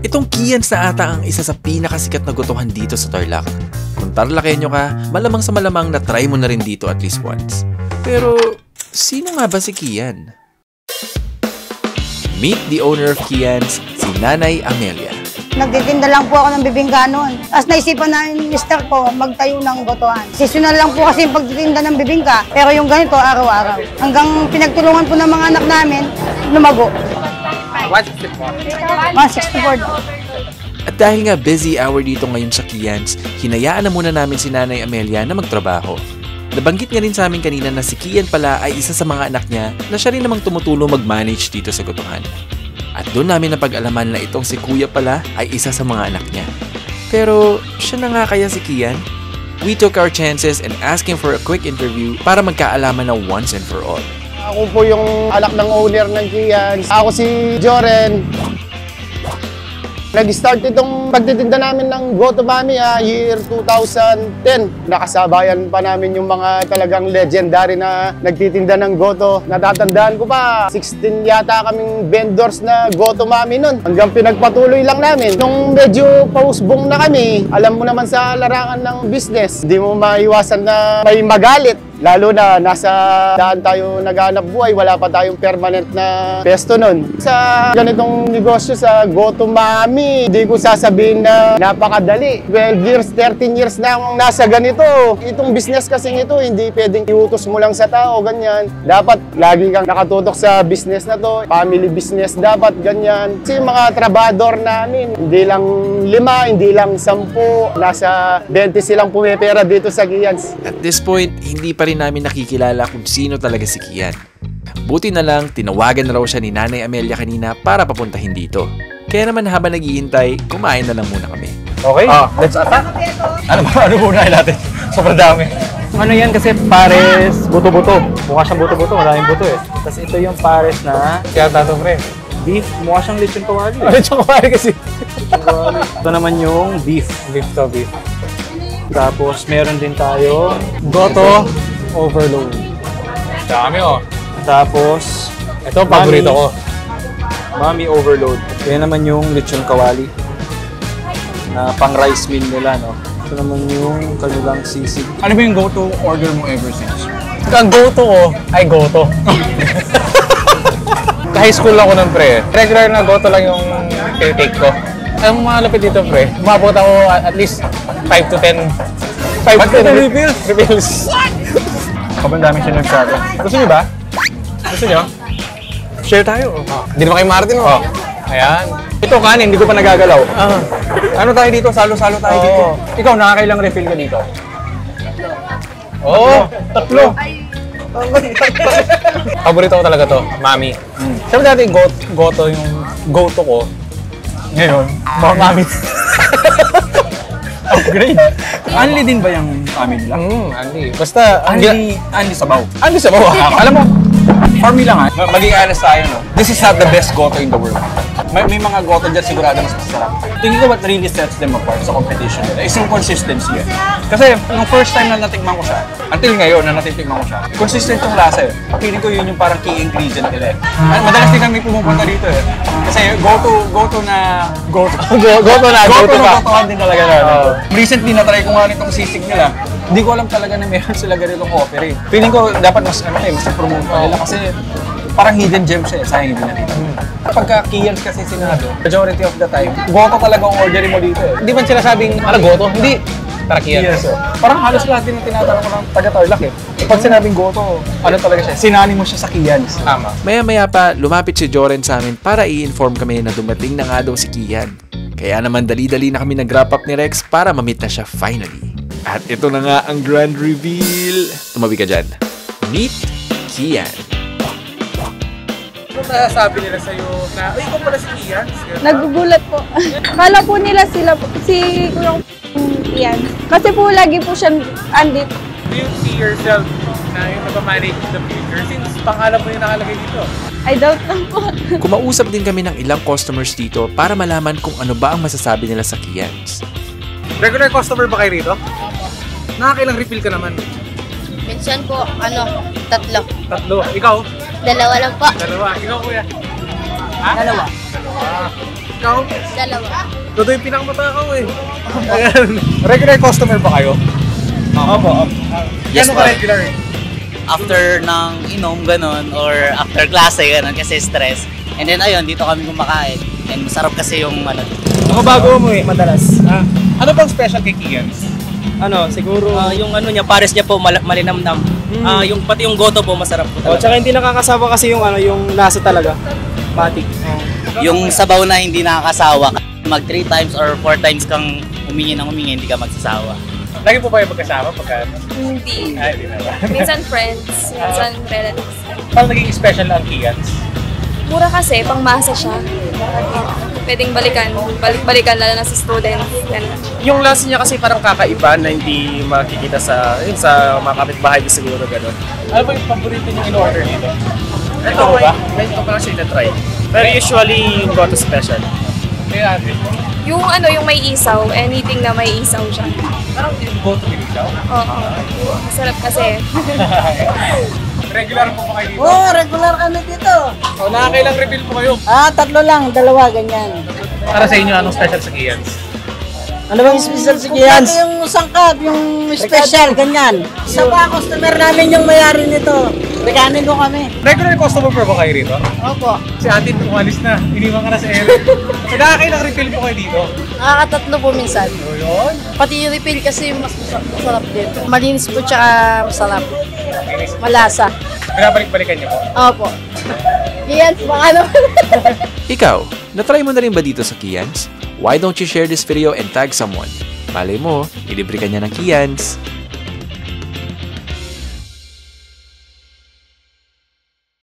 Itong Kians na ata ang isa sa pinakasikat na gotohan dito sa Tarlac. Kung Tarlacenyo ka, malamang sa malamang na try mo na rin dito at least once. Pero, sino nga ba si Kian? Meet the owner of Kians, si Nanay Amelia. Nagtitinda lang po ako ng bibingka noon. Tapos naisipan na yung mister ko magtayo ng gotohan. Seasonal lang po kasi yung pagtitinda ng bibingka. Pero yung ganito, araw-araw. Hanggang pinagtulungan po ng mga anak namin, lumago. 164 daw. At dahil nga busy hour dito ngayon sa Kians, hinayaan na muna namin si Nanay Amelia na magtrabaho. Nabanggit nga rin sa amin kanina na si Kian pala ay isa sa mga anak niya na siya rin namang tumutulong mag-manage dito sa gotohan. At doon namin napag-alaman na itong si Kuya pala ay isa sa mga anak niya. Pero siya na nga kaya si Kian? We took our chances and asked him for a quick interview para magkaalaman na once and for all. Ako po yung anak ng owner ng Kian. Ako si Joren. Nag-start itong pagtitinda namin ng Goto Mami year 2010. Nakasabayan pa namin yung mga talagang legendary na nagtitinda ng Goto. Natatandaan ko pa, 16 yata kaming vendors na Goto Mami nun. Hanggang pinagpatuloy lang namin. Nung medyo pausbong na kami, alam mo naman sa larangan ng business, hindi mo maiwasan na may magalit. Lalo na nasa daan tayo naghanap buhay, wala pa tayong permanent na pesto nun. Sa ganitong negosyo sa Goto Mami, hindi ko sasabihin na napakadali. 12 years, 13 years na akong nasa ganito. Itong business kasi ito, hindi pwedeng iutos mo lang sa tao, ganyan. Dapat lagi kang nakatutok sa business na to. Family business dapat, ganyan. Kasi yung mga trabador namin, hindi lang 5, hindi lang 10. Nasa 20 silang pumipera dito sa Kians. At this point, hindi pa rin namin nakikilala kung sino talaga si Kian. Buti na lang, tinawagan na raw siya ni Nanay Amelia kanina para papuntahin dito. Kaya naman habang naghihintay, kumain na lang muna kami. Okay, let's attack. Ano muna natin? Sobrang dami. Ano yan kasi pares buto-buto. Mukha siyang buto-buto, maraming buto eh. Tapos ito yung pares na kaya tato pre. Beef, mukha siyang lechon kawali. Lechon kawali kasi. Lechon kawali. Ito naman yung beef. Beef to beef. Tapos meron din tayo Goto Overload. Dami oh. Tapos ito paborito ko. Mami Overload. Yan naman yung lechon kawali. Na pang rice meal nila, no? Ito naman yung kanilang sisig. Ano ba yung go-to order mo ever since? Ang go-to ko ay Goto. Ka-high school ako nun, pre. Regular na Goto lang yung take ko. Ang mga lapit dito, pre, umabot ako at least 5 to 10. 5 to 10 refills? Refills. Kapag daming sinunod sa akin. Gusto niyo ba? Gusto niyo? Share tayo. Hindi naman kayo Martin, oh. Ayan. Ito kanin, hindi ko pa nagagalaw. Ano tayo dito? Salo-salo tayo dito. Ikaw, nakakailang refill ka dito? Oo, tatlo. Paborito ko talaga to, Mami. Sabi dati, Goto yung go-to ko. Ngayon, mga Mami. Upgrade. Anli din ba yung family lang? Anli. Basta, Anli Sabaw. Anli Sabaw. Alam mo, for me lang maging honest tayo, no? This is not the best Goto in the world. May mga Goto dyan sigurado mas masarap. Tingin ko what really sets them apart sa competition nila is yung consistency. Kasi, nung first time na natikman ko siya, until ngayon na natitikman ko siya, consistent yung lasa eh. Feeling ko yun yung parang key ingredient nila eh. Madalas din kami pumupunta dito eh. Kasi Goto na Gotohan din talaga na. Recently na-try ko nga nitong sisig nila. Hindi ko alam talaga na meron sila ganitong offer eh. Feeling ko dapat mas promote nila kasi parang hidden gems eh. Sayang hindi na dito. Pagka Kians kasi sinado, majority of the time, Goto talaga ang orderin mo dito eh. Hindi man sila sabing, Goto? Hindi. Tara Kians. Parang halos lahat din ang tinatanong ko ng taga-Tarlac eh. Pag sinabing Goto, ano talaga siya? Sinani mo siya sa Kians. Tama. Maya-maya pa, lumapit si Joren sa amin para i-inform kami na dumating na nga daw si Kian. Kaya naman dali-dali na kami nag-wrap up ni Rex para ma-meet na siya finally. At ito na nga ang grand reveal. Tumabi ka dyan. Meet Kian. Ano nasasabi nila sa'yo na, ikaw pala si Kian? Nagugulat po. Kala po nila si Kuya Kian. Kasi po lagi po siya andito. Do you see yourself na yung nag-manage the future since pangalan mo yung nakalagay dito? I doubt lang po. Kumausap din kami ng ilang customers dito para malaman kung ano ba ang masasabi nila sa Kians. Regular customer ba kayo rito? Nakakailang refill ka naman? Minsan po, 3. 3. Ikaw? 2 lang po. 2. Ikaw kuya? Dalawa. Ikaw? Dalawa. Ito yung pinakamatakaw eh. Regular customer ba kayo? Opo. Yes, Gano'n po. ka regular? After ng inom, ganun, or after klase, ganun, kasi stress. And then ayun, dito kami kumakain. And masarap kasi yung ano. Mga bago mo eh, madalas. Ano bang special kay Kian's? Ano, siguro yung ano niya, pares niya po malinamnam. Yung pati yung goto po masarap po Oh, talaga. tsaka hindi nakakasawa kasi yung ano, yung lasa talaga. Matik. Yung sabaw na hindi nakakasawa. Mag 3 times or 4 times kang humingi ng humingi, hindi ka magsasawa. Lagi po ba yung magkasama pagka? Hindi. Ay, hindi na ba? Minsan friends, minsan relatives. Paano naging special ang Kian's? Mura kasi, pangmasa siya. Pwedeng balikan, balik-balikan lalo na sa student. Ganun. Yung lasa niya kasi parang kakaiba na hindi makikita sa mga kapitbahay ko siguro gano'n. Ano ba yung paborito niyong in-order dito? Ito ba? Ito pa kasi na-try. Pero usually yung goto special. Kaya natin. Yung ano, yung may isaw, anything na may isaw siya. Parang yung goto nilisaw. Oo. Masarap kasi. Regular po ba kayo dito? Oo, regular kami dito. So, nakakailang refill po kayo? 3 lang, 2, ganyan. Para sa inyo, anong special sa Kian's? Ano bang special sa Kians? Yung sangkap, yung special, ganyan. Sa ba customer namin yung mayari nito. Rekanin ko kami. Regular customer po ba kayo rito? Opo. Si atin umalis na, iniwan ka na sa ere. So, nakakailang refill po kayo dito? Nakakatatlo po minsan. So, yun. Pati yung refill kasi mas masarap din. Malinis po tsaka masarap. Malasa. Binabalik-balikan niyo po. Opo. Yan, baka naman. Ikaw, natry mo na rin ba dito sa Kian's? Why don't you share this video and tag someone? Malay mo, ilibre ka niya ng Kian's.